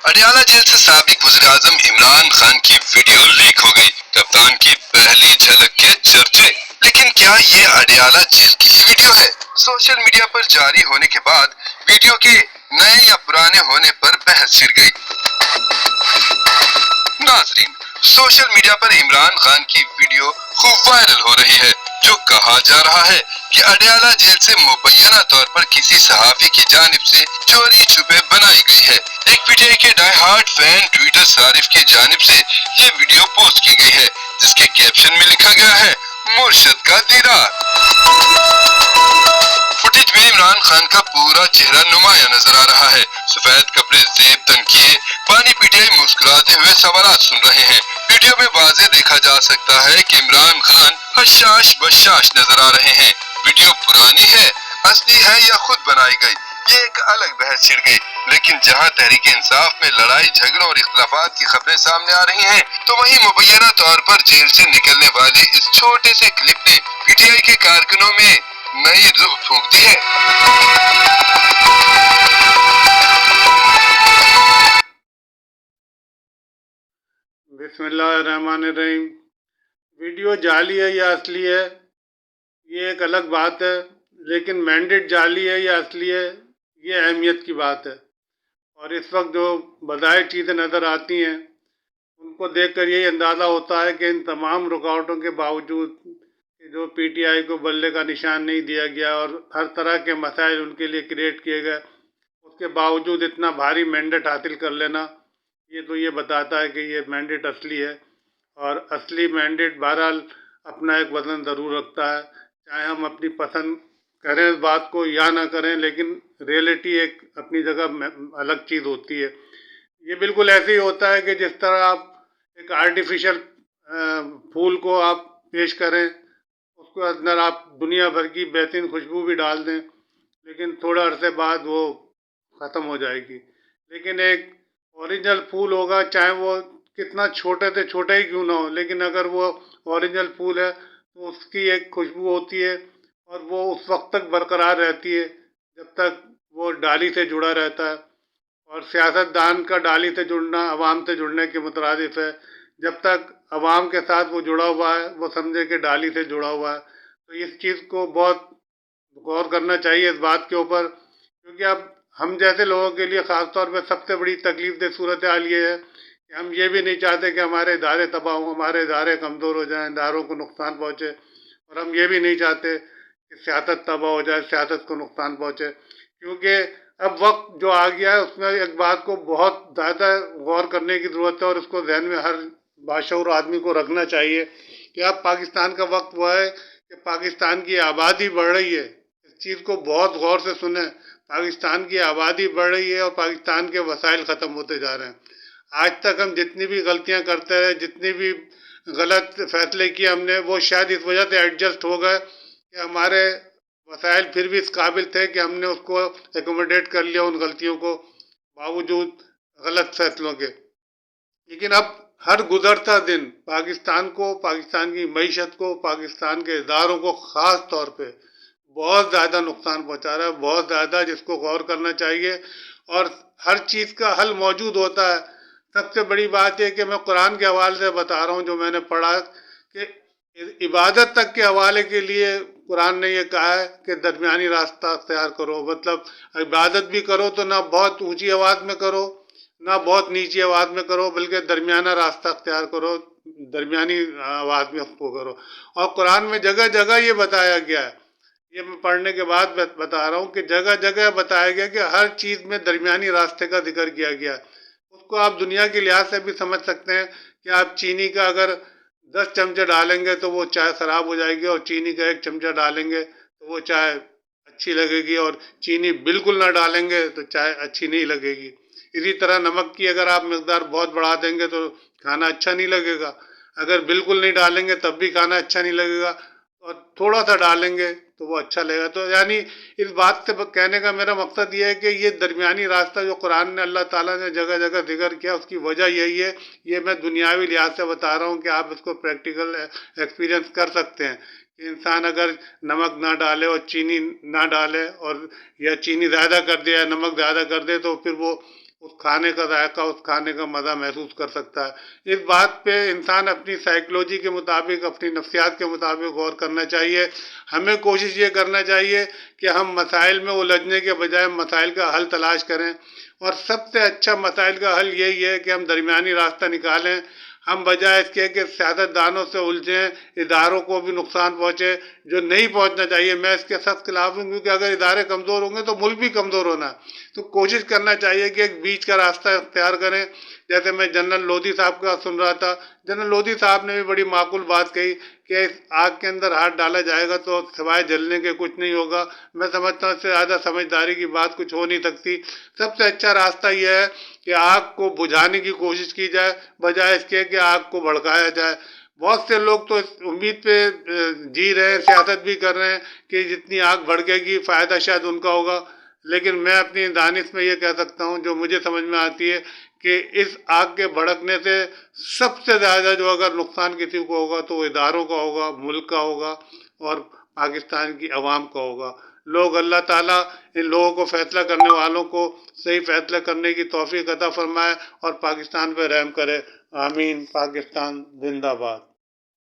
Adiala jail से साबिक वज़ीर आज़म इमरान खान की वीडियो लीक हो गई। कप्तान की पहली झलक के चर्चे। लेकिन क्या ये अडियाला जेल की ही वीडियो है? सोशल मीडिया पर जारी होने के बाद वीडियो के नए या पुराने होने पर बहस छिड़ गई। नाजरीन, सोशल मीडिया पर इमरान खान की वीडियो खूब वायरल हो रही है, जो कहा जा रहा है कि अडियाला जेल से मुबैना तौर पर किसी सहाफी की जानिब से चोरी छुपे बनाई गई है। एक पीटीआई के डाई हार्ड फैन ट्विटर सारिफ की जानिब से ये वीडियो पोस्ट की गई है, जिसके कैप्शन में लिखा गया है, मुर्शद का दीदार। फुटेज में इमरान खान का पूरा चेहरा नुमाया नजर आ रहा है। सफेद कपड़े जेब तंग किए पानी पीटीआई मुस्कुराते हुए सवालात सुन रहे हैं। वीडियो में वाज़ेह देखा जा सकता है कि इमरान खान हशाश बशाश नजर आ रहे हैं। वीडियो पुरानी है, असली है या खुद बनाई गई, ये एक अलग बहस छिड़ गई। लेकिन जहां तहरीक इंसाफ में लड़ाई झगड़ों और इख्तिलाफात की खबरें सामने आ रही हैं, तो वहीं मुबैना तौर पर जेल से निकलने वाले इस छोटे से क्लिप ने पीटीआई के कारकुनों में नई रूह फूंक दी है। बिस्मिल्लाहिर्रहमानिर्रहीम। वीडियो जाली है या असली है, ये एक अलग बात है, लेकिन मैंडेट जाली है या असली है, ये अहमियत की बात है। और इस वक्त जो बज़ाहिर चीज़ें नज़र आती हैं, उनको देखकर यही अंदाज़ा होता है कि इन तमाम रुकावटों के बावजूद जो पीटीआई को बल्ले का निशान नहीं दिया गया और हर तरह के मसाइल उनके लिए क्रिएट किए गए, उसके बावजूद इतना भारी मैंडेट हासिल कर लेना, ये बताता है कि ये मैंडेट असली है। और असली मैंडेट बहरहाल अपना एक वज़न ज़रूर रखता है, चाहे हम अपनी पसंद करें इस बात को या ना करें, लेकिन रियलिटी एक अपनी जगह अलग चीज़ होती है। ये बिल्कुल ऐसे ही होता है कि जिस तरह आप एक आर्टिफिशियल फूल को आप पेश करें, उसके अंदर आप दुनिया भर की बेहतरीन खुशबू भी डाल दें, लेकिन थोड़ा अरसे बाद वो ख़त्म हो जाएगी। लेकिन एक ओरिजिनल फूल होगा, चाहे वो कितना छोटे से छोटा ही क्यों ना हो, लेकिन अगर वो ओरिजिनल फूल है तो उसकी एक खुशबू होती है और वो उस वक्त तक बरकरार रहती है जब तक वो डाली से जुड़ा रहता है। और सियासतदान का डाली से जुड़ना अवाम से जुड़ने के मुतरादिफ है। जब तक अवाम के साथ वो जुड़ा हुआ है, वो समझे कि डाली से जुड़ा हुआ है। तो इस चीज़ को बहुत गौर करना चाहिए इस बात के ऊपर, क्योंकि अब हम जैसे लोगों के लिए ख़ास तौर पर सबसे बड़ी तकलीफ दह सूरत हाल ये है कि हम ये भी नहीं चाहते कि हमारे इदारे तबाह हों, हमारे इदारे कमज़ोर हो जाएं, इदारों को नुकसान पहुँचे। और हम ये भी नहीं चाहते कि सियासत तबाह हो जाए, सियासत को नुकसान पहुँचे। क्योंकि अब वक्त जो आ गया है, उसमें एक बात को बहुत ज़्यादा गौर करने की ज़रूरत है और उसको ज़हन में हर बाशऊर आदमी को रखना चाहिए कि अब पाकिस्तान का वक्त हुआ है कि पाकिस्तान की आबादी बढ़ रही है। इस चीज़ को बहुत गौर से सुने। पाकिस्तान की आबादी बढ़ रही है और पाकिस्तान के वसाइल ख़त्म होते जा रहे हैं। आज तक हम जितनी भी गलतियां करते रहे, जितनी भी गलत फैसले किए हमने, वो शायद इस वजह से एडजस्ट हो गए कि हमारे वसाइल फिर भी इस काबिल थे कि हमने उसको एकोमोडेट कर लिया, उन गलतियों को, बावजूद गलत फैसलों के। लेकिन अब हर गुजरता दिन पाकिस्तान को, पाकिस्तान की मईशत को, पाकिस्तान के इदारों को ख़ास तौर पे बहुत ज़्यादा नुकसान पहुंचा रहा है, बहुत ज़्यादा, जिसको गौर करना चाहिए। और हर चीज़ का हल मौजूद होता है। सबसे बड़ी बात है कि मैं कुरान के हवाले से बता रहा हूँ, जो मैंने पढ़ा कि इबादत तक के हवाले के लिए कुरान ने ये कहा है कि दरमियानी रास्ता अख्तियार करो। मतलब इबादत भी करो तो ना बहुत ऊंची आवाज़ में करो, ना बहुत नीची आवाज़ में करो, बल्कि दरमियाना रास्ता अख्तियार करो, दरमियानी आवाज़ में उसको करो। और कुरान में जगह जगह ये बताया गया है, ये मैं पढ़ने के बाद बता रहा हूँ कि जगह जगह बताया गया कि हर चीज़ में दरमियानी रास्ते का जिक्र किया गया है। उसको आप दुनिया के लिहाज से भी समझ सकते हैं कि आप चीनी का अगर 10 चमचे डालेंगे तो वो चाय ख़राब हो जाएगी, और चीनी का 1 चमचा डालेंगे तो वो चाय अच्छी लगेगी, और चीनी बिल्कुल ना डालेंगे तो चाय अच्छी नहीं लगेगी। इसी तरह नमक की अगर आप मकदार बहुत बढ़ा देंगे तो खाना अच्छा नहीं लगेगा, अगर बिल्कुल नहीं डालेंगे तब भी खाना अच्छा नहीं लगेगा, और थोड़ा सा डालेंगे तो वो अच्छा लगेगा। तो यानी इस बात से कहने का मेरा मकसद ये है कि ये दरमियानी रास्ता जो कुरान ने, अल्लाह ताला ने जगह जगह जिक्र किया, उसकी वजह यही है। ये मैं दुनियावी लिहाज से बता रहा हूँ कि आप इसको प्रैक्टिकल एक्सपीरियंस कर सकते हैं कि इंसान अगर नमक ना डाले और चीनी ना डाले, और या चीनी ज़्यादा कर दे या नमक ज़्यादा कर दे, तो फिर वो उस खाने का जायका, उस खाने का मज़ा महसूस कर सकता है। इस बात पे इंसान अपनी साइकोलॉजी के मुताबिक, अपनी नफ्सियात के मुताबिक गौर करना चाहिए। हमें कोशिश ये करना चाहिए कि हम मसाइल में उलझने के बजाय मसाइल का हल तलाश करें, और सबसे अच्छा मसाइल का हल यही है कि हम दरमियानी रास्ता निकालें। हम बजाय इसके कि सियासतदानों से उलझें, इदारों को भी नुकसान पहुँचे जो नहीं पहुँचना चाहिए। मैं इसके सख्त खिलाफ हूँ, क्योंकि अगर इदारे कमज़ोर होंगे तो मुल्क भी कमज़ोर होना। तो कोशिश करना चाहिए कि एक बीच का रास्ता इख्तियार करें। जैसे मैं जनरल लोधी साहब का सुन रहा था, जनरल लोधी साहब ने भी बड़ी माकूल बात कही कि इस आग के अंदर हाथ डाला जाएगा तो सिवाय जलने के कुछ नहीं होगा। मैं समझता हूँ इससे ज़्यादा समझदारी की बात कुछ हो नहीं सकती। सबसे अच्छा रास्ता यह है कि आग को बुझाने की कोशिश की जाए, बजाय इसके कि आग को भड़काया जाए। बहुत से लोग तो इस उम्मीद पे जी रहे हैं, सियासत भी कर रहे हैं कि जितनी आग भड़केगी फ़ायदा शायद उनका होगा। लेकिन मैं अपनी दानिश में ये कह सकता हूँ, जो मुझे समझ में आती है, कि इस आग के भड़कने से सबसे ज़्यादा जो अगर नुकसान किसी को होगा तो वो इदारों का होगा, मुल्क का होगा और पाकिस्तान की आवाम का होगा। लोग, अल्लाह ताला इन लोगों को फैसला करने वालों को सही फैसला करने की तौफीक अता फरमाए और पाकिस्तान पर रहम करे। आमीन। पाकिस्तान जिंदाबाद।